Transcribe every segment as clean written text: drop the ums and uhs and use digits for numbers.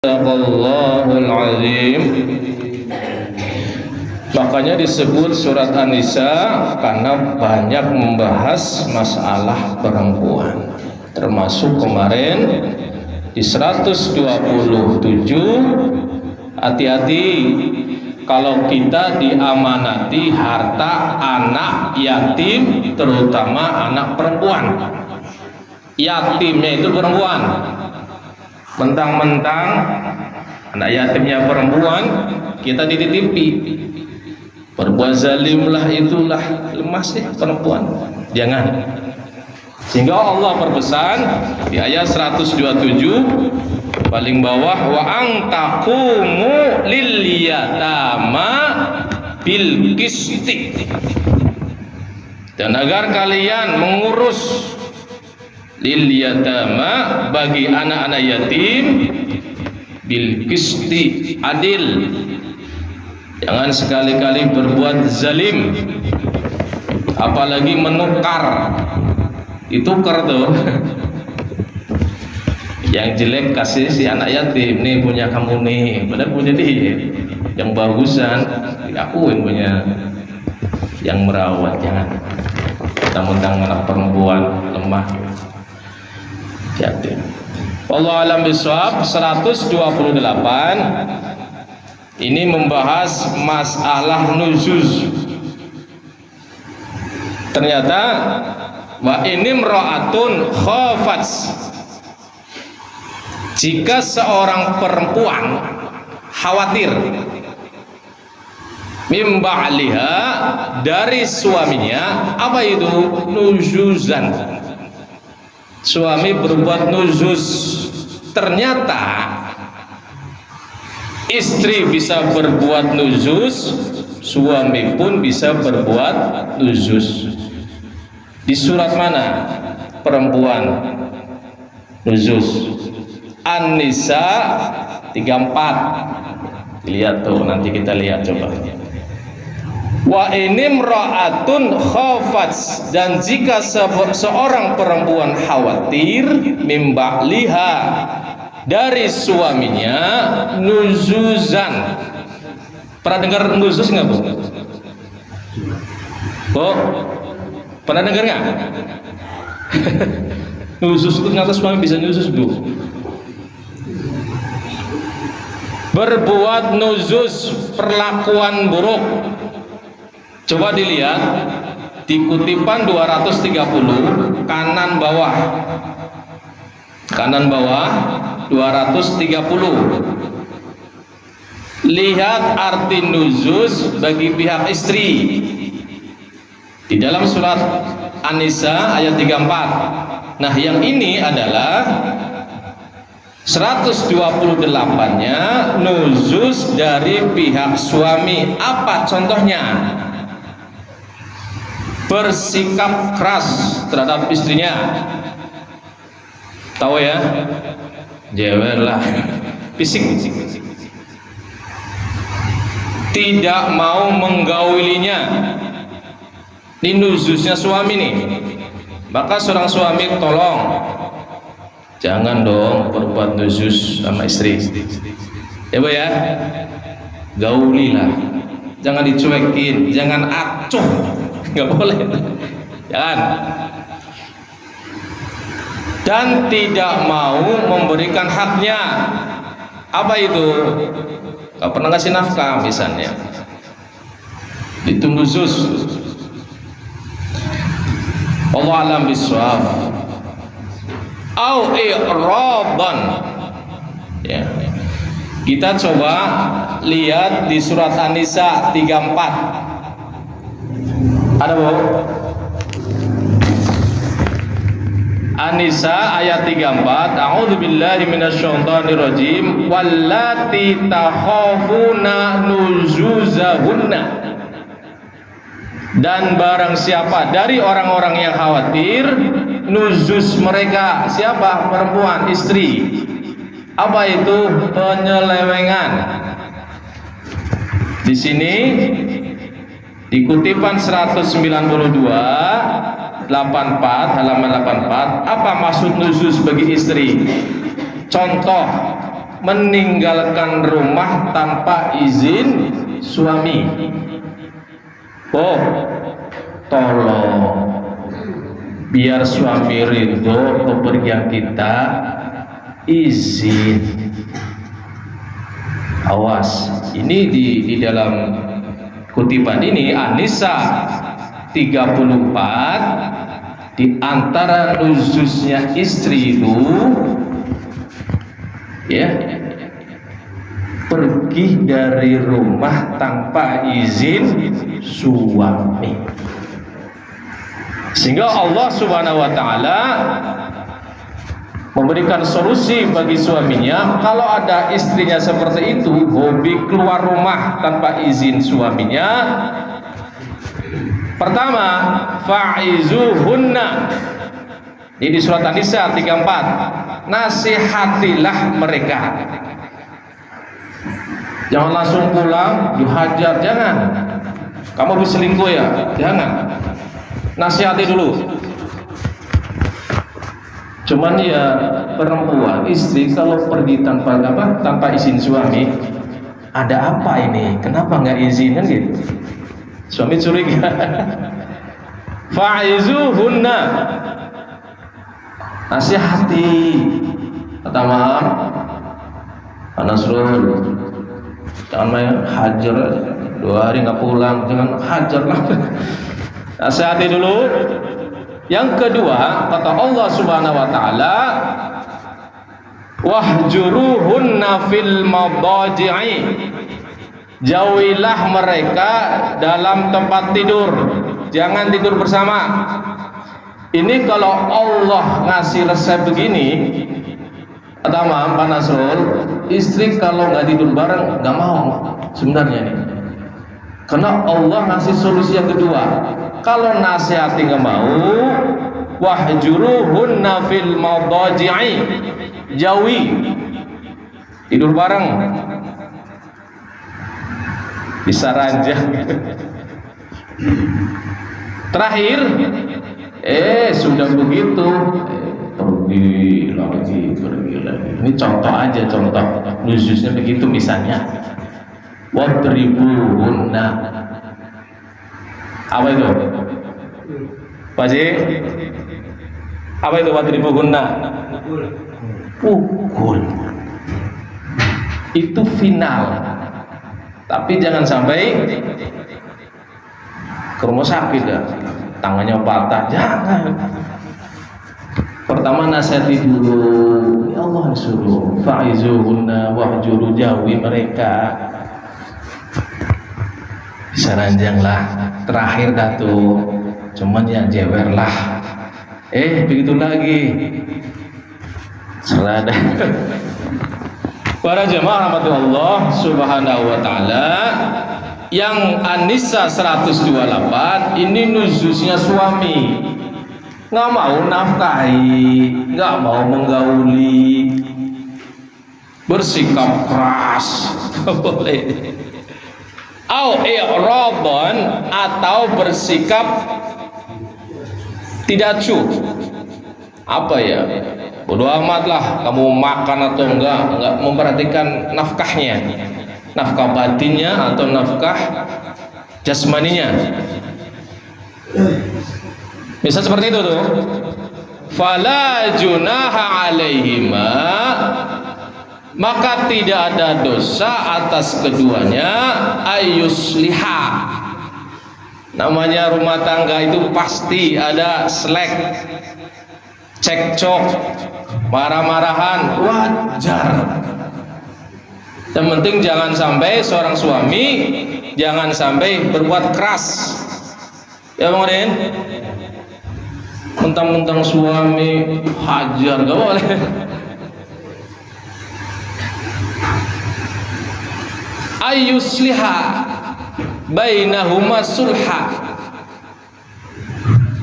Sadaqallahul azim. Makanya disebut surat An-Nisa karena banyak membahas masalah perempuan. Termasuk kemarin di 127, hati-hati kalau kita diamanati harta anak yatim, terutama anak perempuan. Yatimnya itu perempuan. Mentang-mentang anak yatimnya perempuan, kita dititipi, berbuat zalim lah, itulah lemah sih perempuan. Jangan. Sehingga Allah berpesan di ayat 127 paling bawah, wa antaqumu lil yatama bil qisti, dan agar kalian mengurus lil yatama bagi anak-anak yatim bil qisti, adil. Jangan sekali-kali berbuat zalim, apalagi menukar. Ditukar tuh. Yang jelek kasih si anak yatim, nih punya kamu nih, padahal punya dia. Yang bagusan diakuin punya yang merawat. Jangan mentang-mentang anak perempuan lemah yatim. Wallahu a'lam bishawab. 128 ini membahas masalah nuzuz. Ternyata wa ini imra'atun khafat, jika seorang perempuan khawatir mim ba'liha, dari suaminya. Apa itu? Nuzuzan, suami berbuat nuzuz. Ternyata istri bisa berbuat nuzuz, suami pun bisa berbuat nuzuz. Di surat mana perempuan nuzuz? An-Nisa 34. Lihat tuh, nanti kita lihat coba. Wa inimra'atun khafat, dan jika seorang perempuan khawatir mim ba'liha, dari suaminya, nuzuzan. Pernah dengar nuzuz nggak, Bu? Bu, pernah dengar nggak? Nuzuz itu ternyata suami bisa nuzuz, Bu. Berbuat nuzuz, perlakuan buruk. Coba dilihat di kutipan 230, kanan bawah 230. Lihat arti nuzuz bagi pihak istri di dalam surat An-Nisa ayat 34. Nah, yang ini adalah 128-nya nuzuz dari pihak suami. Apa contohnya? Bersikap keras terhadap istrinya. Tahu ya? Jewer lah, fisik. Tidak mau menggaulinya. Ini nuzuznya suami nih. Maka seorang suami tolong, jangan dong berbuat nuzuz sama istri. Ya, Bu ya? Gaulilah. Jangan dicuekin, jangan acuh. Nggak boleh. Jangan. Dan tidak mau memberikan haknya. Apa itu? Gak pernah ngasih nafkah misalnya, itu nuzuz. Allah alam biswab. Au i'raban. Ya. Kita coba lihat di surat An-Nisa 34. Ada, Bu? An-Nisa ayat 34. A'udzubillahi minasyaitonirrajim. Wallati takhafuna nuzuzahunna, dan barang siapa dari orang-orang yang khawatir nuzuz mereka. Siapa? Perempuan, istri. Apa itu? Penyelewengan. Di sini di kutipan 192 84, halaman 84, apa maksud nuzuz bagi istri? Contoh, meninggalkan rumah tanpa izin suami. Oh, tolong biar suami ridho kepergian kita, izin. Awas, ini di dalam kutipan ini An-Nisa 34, di antara nuzuznya istri itu ya, pergi dari rumah tanpa izin suami. Sehingga Allah Subhanahu wa taala memberikan solusi bagi suaminya kalau ada istrinya seperti itu, hobi keluar rumah tanpa izin suaminya. Pertama, fa'izuhunna. Ini di surat An-Nisa 34. Nasihatilah mereka. Jangan langsung pulang dihajar, jangan. Kamu habis selingkuh ya? Jangan. Nasihati dulu. Cuman ya perempuan, istri kalau pergi tanpa izin suami, ada apa ini? Kenapa nggak izin kan gitu? Suami curiga. Fa'izuhunna. Nasihati. Kata maaf, Nasrul, jangan main hajar, 2 hari nggak pulang, jangan hajar lah. Nasihati dulu. Yang kedua, kata Allah Subhanahu wa taala, wahjuruhunna fil madaji'i. Jauhilah mereka dalam tempat tidur, jangan tidur bersama. Ini kalau Allah ngasih resep begini, kata Pak Nasrul, istri kalau nggak tidur bareng nggak mau sebenarnya nih. Karena Allah ngasih solusi yang kedua. Kalau nasihati nggak mau, wahjuruhunna fil madaji'i, jauhi, tidur bareng, bisa ranjang. Terakhir, sudah begitu, pergi lagi. Ini contoh aja, contoh khususnya begitu misalnya. Wadribuhunna. Apa itu? Pak Haji? Apa itu wadribuhunna? Pukul. Itu final. Tapi jangan sampai ke rumah sakit ya, tangannya patah, jangan. Pertama nasihati dulu, ya Allah suruh, fa'izuhunna wahjuru, jauhi mereka. Bisa ranjang lah. Terakhir datu, cuman ya jewer lah. Begitu lagi. Serada. Para jemaah rahmatullah subhanahu wa ta'ala, yang An-Nisa 128 ini nuzusnya suami, nggak mau nafkahi, nggak mau menggauli, bersikap keras, boleh. Au i'radhan, atau bersikap tidak cu. Apa ya? Bodoh amat lah, kamu makan atau enggak memperhatikan nafkahnya, nafkah batinnya atau nafkah jasmaninya. Bisa seperti itu tuh. Fala junaha alaihima, maka tidak ada dosa atas keduanya, ayyusliha. Namanya rumah tangga itu pasti ada selek, cekcok, marah-marahan, wajar. Yang penting jangan sampai seorang suami jangan sampai berbuat keras. Ya Bang Rin, mentang-mentang suami hajar, gak boleh. Ayyusliha bainahuma sulha,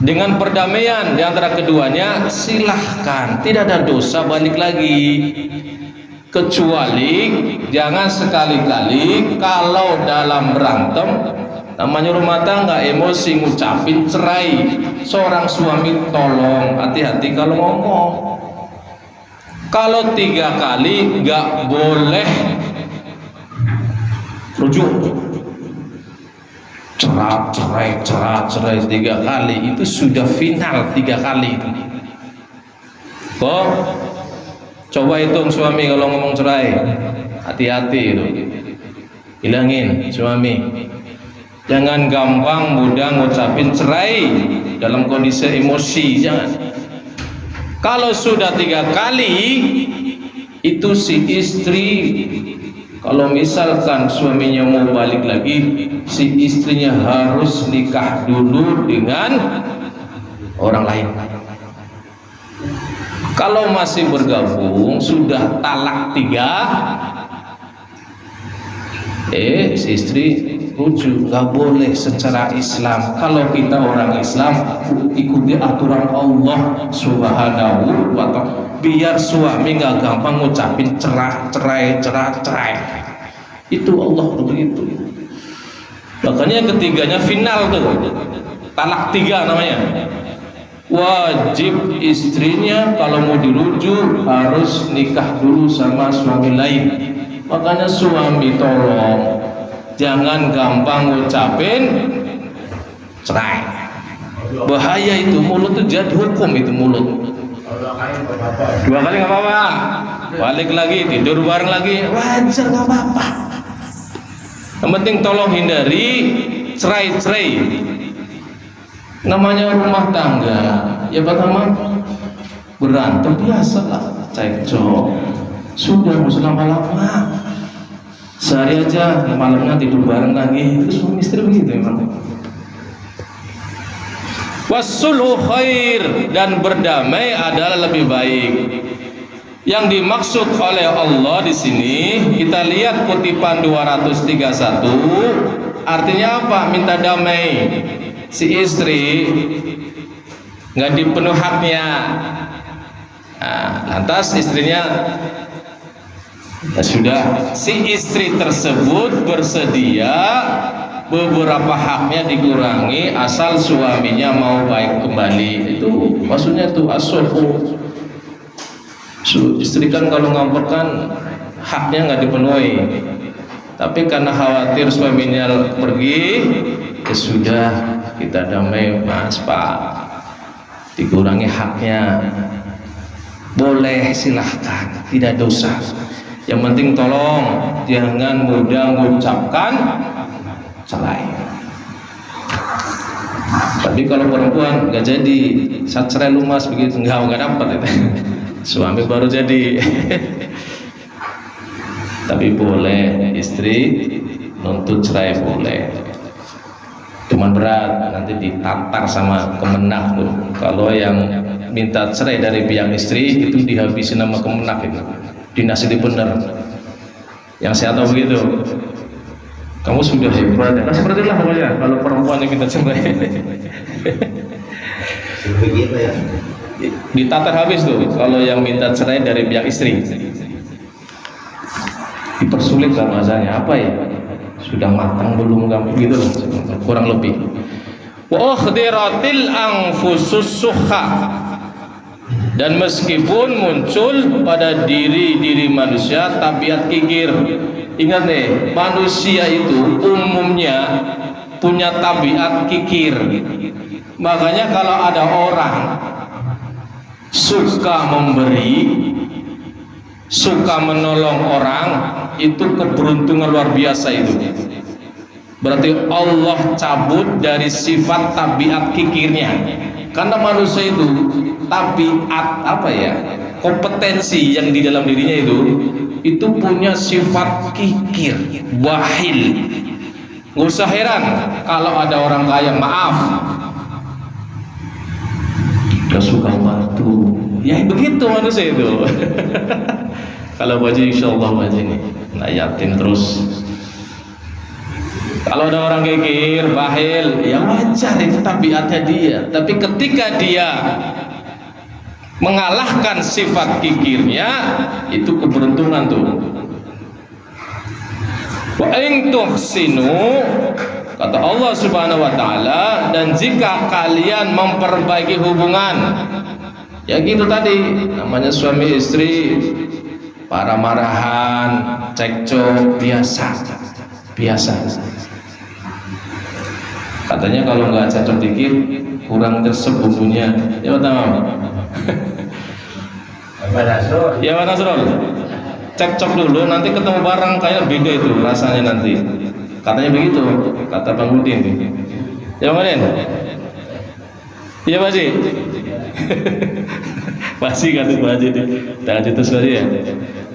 dengan perdamaian di antara keduanya, silahkan, tidak ada dosa balik lagi. Kecuali jangan sekali-kali kalau dalam berantem, namanya rumah tangga, emosi, ngucapin cerai. Seorang suami tolong hati-hati kalau ngomong. Kalau 3 kali nggak boleh rujuk. Cerai 3 kali itu sudah final 3 kali itu. Kok coba hitung suami kalau ngomong cerai, hati-hati itu, hilangin suami. Jangan gampang mudah ngucapin cerai dalam kondisi emosi, jangan. Kalau sudah 3 kali itu si istri, kalau misalkan suaminya mau balik lagi, si istrinya harus nikah dulu dengan orang lain. Kalau masih bergabung sudah talak 3, si istri rujuk. Gak boleh secara Islam. Kalau kita orang Islam ikuti aturan Allah Subhanahu wa ta'ala, biar suami gak gampang ngucapin cerai. Itu Allah begitu. Makanya ketiganya final tuh, talak 3 namanya. Wajib istrinya kalau mau dirujuk harus nikah dulu sama suami lain. Makanya suami tolong jangan gampang ngucapin cerai. Bahaya itu, mulut itu jadi hukum itu mulut. 2 kali nggak apa-apa, balik lagi tidur bareng lagi wajar, nggak apa-apa. Yang penting tolong hindari cerai. Namanya rumah tangga ya pertama berantem biasalah, cekcok, sudah nggak usah lama-lama, sehari aja, malamnya tidur bareng lagi. Itu suami istri begitu memang. Wasulhu khair, dan berdamai adalah lebih baik. Yang dimaksud oleh Allah di sini kita lihat kutipan 231, artinya apa? Minta damai. Si istri nggak dipenuh haknya, lantas istrinya ya sudah, si istri tersebut bersedia beberapa haknya dikurangi asal suaminya mau baik kembali. Itu maksudnya tuh as-sulhu. Istri kan kalau ngambek kan haknya nggak dipenuhi, tapi karena khawatir suaminya pergi, ya sudah, kita damai, Mas, Pak, dikurangi haknya, boleh, silahkan, tidak dosa. Yang penting tolong jangan mudah mengucapkan cerai. Tapi kalau perempuan nggak jadi, saat cerai lumas begitu, nggak dapat itu. Suami baru jadi. Tapi boleh istri nuntut cerai, boleh. Cuman berat, nanti ditatar sama Kemenak tuh. Kalau yang minta cerai dari pihak istri itu dihabisin sama Kemenak itu, dinasihati bener. Yang saya tahu begitu. Kamu sudah hebat ya. Nah, seperti itulah pokoknya kalau perempuan yang minta cerai. Begitu ya. Ditatar habis tuh kalau yang minta cerai dari pihak istri. Dipersulit lah bahasanya, apa ya? Sudah matang belum kamu gitu, kurang lebih. Wa ukhdiratil anfusus suha, dan meskipun muncul pada diri manusia tabiat kikir. Ingat nih, manusia itu umumnya punya tabiat kikir. Makanya kalau ada orang suka memberi, suka menolong orang, itu keberuntungan luar biasa itu. Berarti Allah cabut dari sifat tabiat kikirnya. Karena manusia itu tabiat apa ya, kompetensi yang di dalam dirinya itu punya sifat kikir, bahil. Nggak usah heran kalau ada orang kaya, maaf, gak suka bantu, ya begitu manusia itu. Kalau baju insya Allah baju ini nah yatim terus. Kalau ada orang kikir, bahil, ya wajar, itu tabiatnya dia. Tapi ketika dia mengalahkan sifat kikirnya, itu keberuntungan tuh. Wa in tuhsinu, kata Allah Subhanahu wa taala, dan jika kalian memperbaiki hubungan, Ya gitu tadi, namanya suami istri marah-marahan, cekcok, biasa. Katanya kalau nggak cekcok dikit, kurang resep bumbunya. Ya betul. Ya Pak Nasrul, cekcok dulu, nanti ketemu bareng kayak beda itu rasanya nanti. Katanya begitu, kata Bang Udin. Ya Bang Udin? Iya Pak Haji? Pasti kata Pak Haji itu, tak itu sekali ya.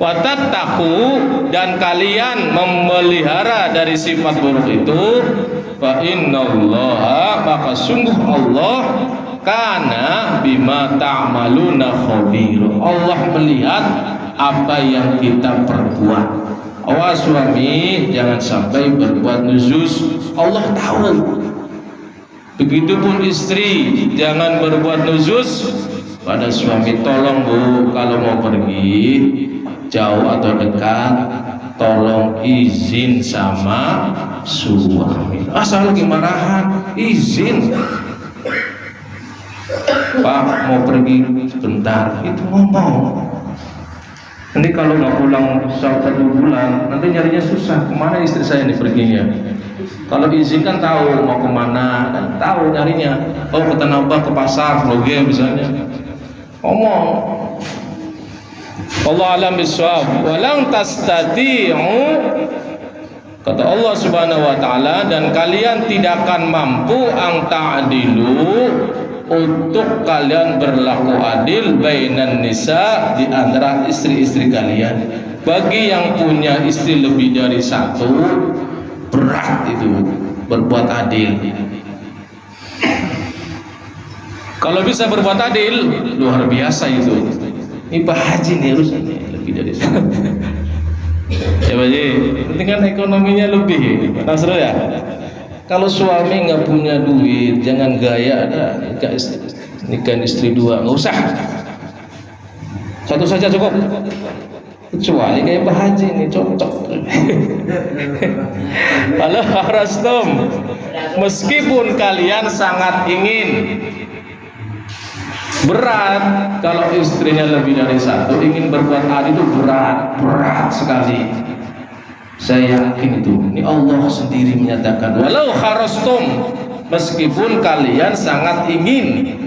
Watattaku, dan kalian memelihara dari sifat buruk itu. Fa innallaha, maka sungguh Allah kana bima ta'maluna khabir. Allah melihat apa yang kita perbuat. Awas suami, jangan sampai berbuat nuzuz. Allah tahu. Begitupun istri, jangan berbuat nuzuz pada suami. Tolong Bu, kalau mau pergi jauh atau dekat, tolong izin sama suami. Asal lagi marahan, izin. Pak mau pergi sebentar, itu ngomong. Nanti kalau nggak pulang 1 bulan, nanti nyarinya susah. Kemana istri saya ini perginya? Kalau izin kan tahu mau kemana, kan tahu nyarinya. Oh ke Tanah Abang, ke pasar, Blogem misalnya. Ngomong. Allah alam bisawab. Walang tastati'u, kata Allah Subhanahu wa taala, dan kalian tidak akan mampu ang ta'dilu, untuk kalian berlaku adil bainan nisa, di antara istri-istri kalian. Bagi yang punya istri lebih dari 1, berat itu berbuat adil. Kalau bisa berbuat adil, luar biasa itu. Ini Pak Haji nih harus lebih dari 1. Ya Pak Haji, penting kan ekonominya lebih, Pak Nasrul ya. Kalau suami nggak punya duit, jangan gaya ada nikah istri 2, nggak usah. 1 saja cukup. Kecuali kayak Pak Haji ini cocok. Kalau harastum, meskipun kalian sangat ingin, berat kalau istrinya lebih dari 1, ingin berbuat adil itu berat sekali. Saya yakin itu, ini Allah sendiri menyatakan, walau harastum, meskipun kalian sangat ingin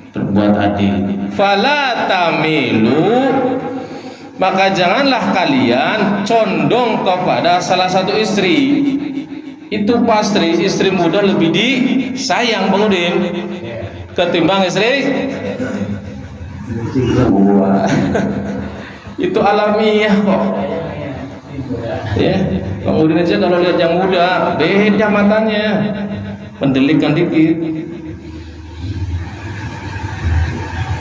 berbuat adil, fala tamilu, maka janganlah kalian condong kepada salah satu istri. Itu pasti istri muda lebih disayang Bang Udin ketimbang istri tua. Itu alamiah kok. Ya, Bang Udin aja kalau lihat yang muda beda matanya, mendelikkan dikit.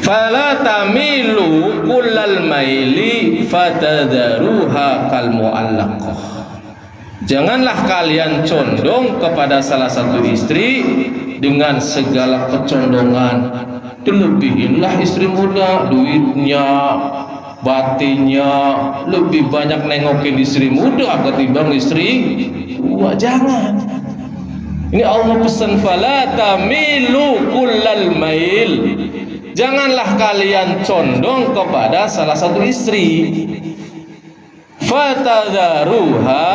Fala tamilu kullal maili fatadharuha kal mu'allaqah. Janganlah kalian condong kepada salah satu istri dengan segala kecondongan. Dilebihinlah istri muda, duitnya, batinnya, lebih banyak nengokin istri muda ketimbang istri tua. Jangan. Ini Allah pesan, fala tamilu kullal mail. Janganlah kalian condong kepada salah satu istri. Fatadharuha,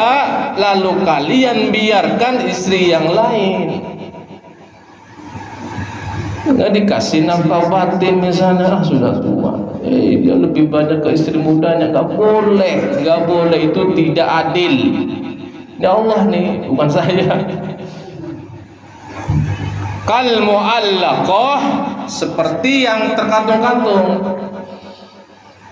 lalu kalian biarkan istri yang lain. Nggak dikasih nafkah batin misalnya, sudah tua, dia lebih banyak ke istri mudanya. Nggak boleh, itu tidak adil. Ya Allah nih, bukan saya. Kal mu'allaqah, seperti yang terkantung-kantung,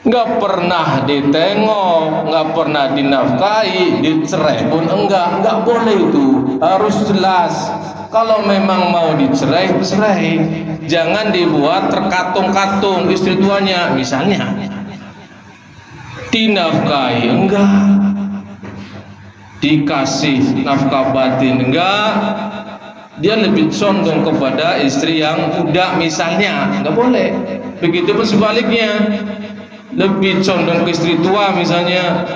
nggak pernah ditengok, nggak pernah dinafkahi, dicerai pun nggak boleh. Itu harus jelas. Kalau memang mau dicerai, cerai. Jangan dibuat terkatung-katung istri tuanya. Misalnya dinafkahi enggak, dikasih nafkah batin enggak, dia lebih condong kepada istri yang muda misalnya, nggak boleh. Begitupun sebaliknya, lebih condong ke istri tua misalnya,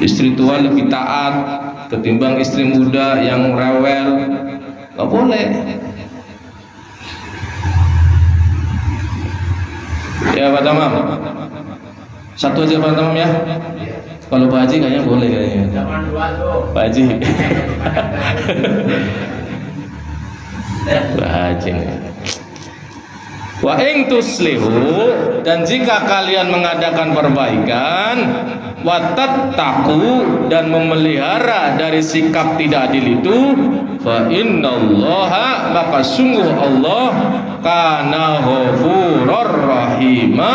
istri tua lebih taat ketimbang istri muda yang rewel, nggak boleh. Ya Pak Tamam, satu aja Pak Tamam ya. Kalau Pak Haji kayaknya boleh kayaknya. Pak Haji. Pak Haji. Wa ing tuslihu, dan jika kalian mengadakan perbaikan, wa tattaqu, dan memelihara dari sikap tidak adil itu, fa innallaha, maka sungguh Allah, kana ghafurur rahima,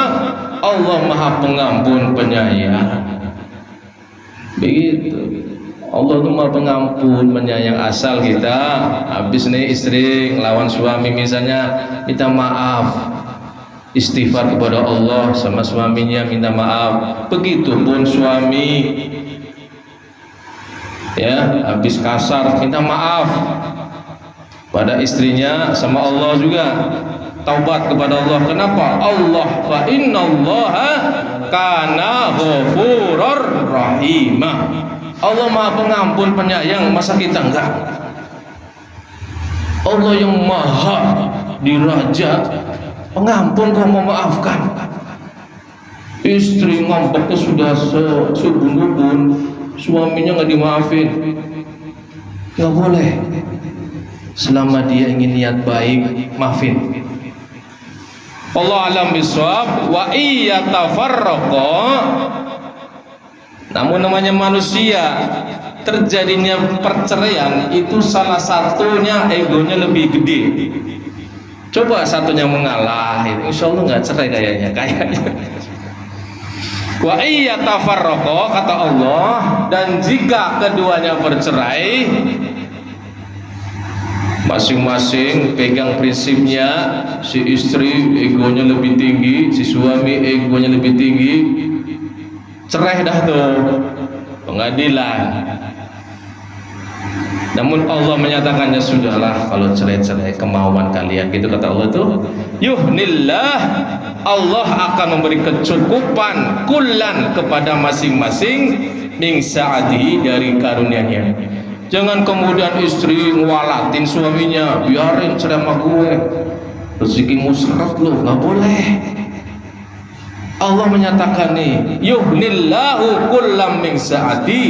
Allah Maha Pengampun Penyayang. Begitu. Allah itu Maha Pengampun Penyayang. Asal kita habis nih istri ngelawan suami misalnya, minta maaf, istighfar kepada Allah sama suaminya, minta maaf. Begitupun suami, ya, habis kasar minta maaf pada istrinya, sama Allah juga. Taubat kepada Allah. Kenapa? Allah, fa innallaha kana ghafurur rahimah. Allah Maha Pengampun Penyayang, masa kita enggak? Allah yang Maha Diraja, pengampun, kok memaafkan. Istri ngambeknya sudah sebun-bun, suaminya nggak dimaafin. Nggak boleh. Selama dia ingin niat baik, maafin. Allah alam bisawab. Wa iyatafarraqa, namun namanya manusia, terjadinya perceraian itu salah satunya egonya lebih gede. Coba satunya mengalah, insya Allah nggak cerai kayaknya. Wa iyatafarraqa, kata Allah, dan jika keduanya bercerai, masing-masing pegang prinsipnya. Si istri egonya lebih tinggi, si suami egonya lebih tinggi, cerai dah tuh, pengadilan. Namun Allah menyatakannya, sudahlah kalau cerai-cerai kemauan kalian, gitu kata Allah tuh. Yuhnillah, Allah akan memberi kecukupan kullan kepada masing-masing min sa'atihi, dari karunia-Nya. Jangan kemudian istri ngewalatin suaminya, biarin cerai sama gue, rezekimu seret loh, nggak boleh. Allah menyatakan nih, yuhnillahu kullam min sa'ati,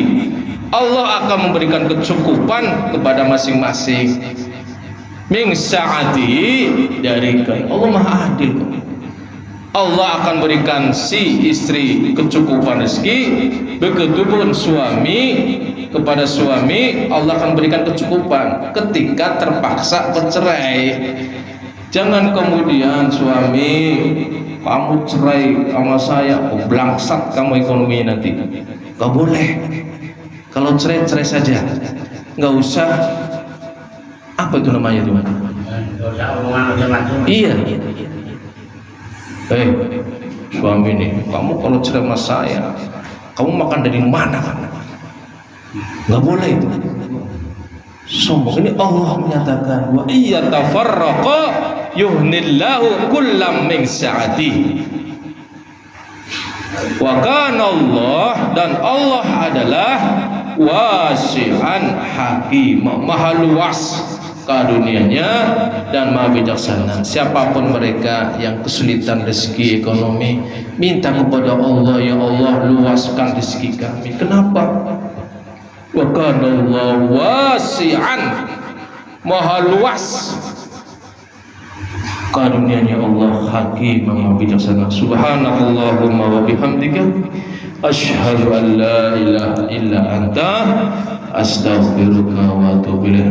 Allah akan memberikan kecukupan kepada masing-masing min sa'ati, dari Allah Maha Adil. Allah akan berikan si istri kecukupan rezeki, begitupun suami kepada suami Allah akan berikan kecukupan ketika terpaksa bercerai. Jangan kemudian suami, kamu cerai sama saya, blangsat kamu ekonomi nanti. Gak boleh. Kalau cerai, cerai saja, nggak usah apa itu namanya tuh? Iya. Suami nih, kamu kalau cerai sama saya, kamu makan dari mana? Nggak boleh itu. Sombong. Ini Allah menyatakan, wa iyatafarraqa yuhnillahu kullam min sa'ati. Wa kana Allah, dan Allah adalah wasi'an hakim, maha luas karunianya dan maha bijaksana. Siapapun mereka yang kesulitan rezeki ekonomi, minta kepada Allah, ya Allah luaskan rezeki kami. Kenapa? Wa kana Allah wasi'an, maha luas karunia-Nya Allah, hakim, maha bijaksana. Subhanallahumma wa bihamdika, asyhadu an la ilaha illa anta, astaghfiruka wa atubu ilaik.